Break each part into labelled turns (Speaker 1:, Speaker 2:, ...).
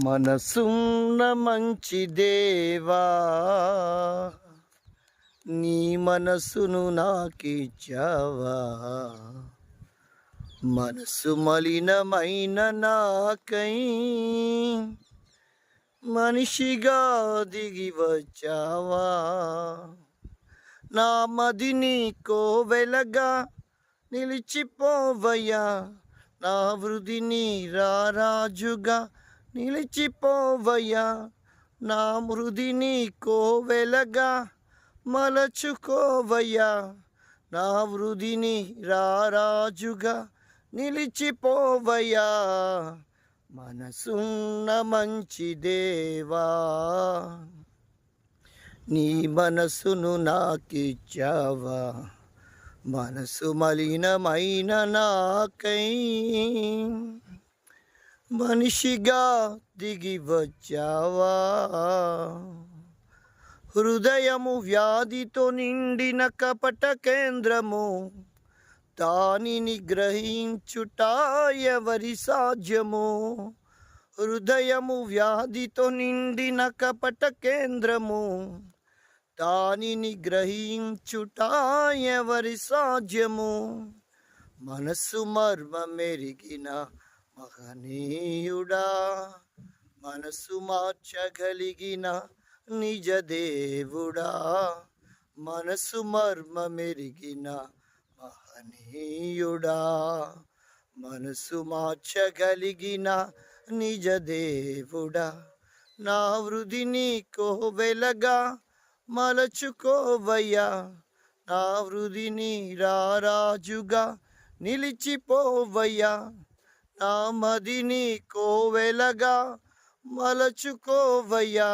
Speaker 1: మనసున్న మంచి దేవా, నీ మనసును నాకిచ్చావా. మనసు మలినమైన నాకై మనిషిగా దిగి వచ్చావా. నా మదిని కోవెలగా నిలిచిపోవయ్యా, నా వృధిని రారాజుగా నిలిచిపోవయ్యా. నా మృదిని కోవెలగా మలచుకోవయ్యా, నా వృధిని రారాజుగా నిలిచిపోవయ్యా. మనసున్న మంచి దేవా, నీ మనసును నాకిచ్చావా. మనసు మలినమైన నాకై మనిషిగా దిగి వచ్చావా. హృదయము వ్యాధితో నిండిన కపట కేంద్రము, దానిని గ్రహించుట ఎవరి సాధ్యము. హృదయము వ్యాధితో నిండిన కపట కేంద్రము, దానిని గ్రహించుట ఎవరి సాధ్యము. మనసు మర్మమెరిగిన మహనీయుడా, మనసు మార్చగలిగిన నిజ దేవుడా. మనసు మర్మమెరిగిన మహనీయుడా, మనసు మార్చగలిగిన నిజ దేవుడా. నా వృధిని కోవెలగా మలచుకోవయ్యా, నా వృధిని రారాజుగా నిలిచిపోవయ్యా. నా మదిని కోవెలగా మలచుకోవయ్యా,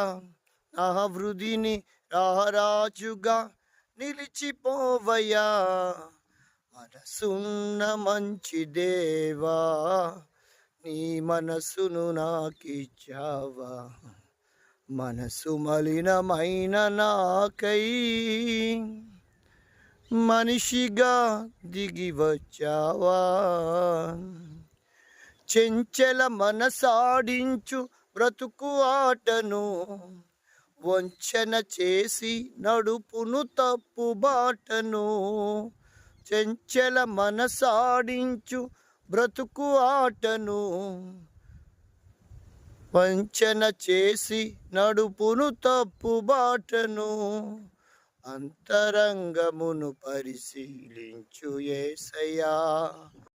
Speaker 1: నా వృధిని రారాజుగా నిలిచిపోవయ్యా. మనసున్న మంచి దేవా, నీ మనసును నాకిచ్చావా. మనసు మలినమైన నాకై మనిషిగా దిగి వచ్చావా. చెంచల మనసాడించు బ్రతుకు ఆటను వంచన చేసి నడుపును తప్పు బాటను. చెంచల మనసాడించు బ్రతుకు ఆటను వంచన చేసి నడుపును తప్పు బాటను. అంతరంగమును పరిశీలించు యేసయ్యా.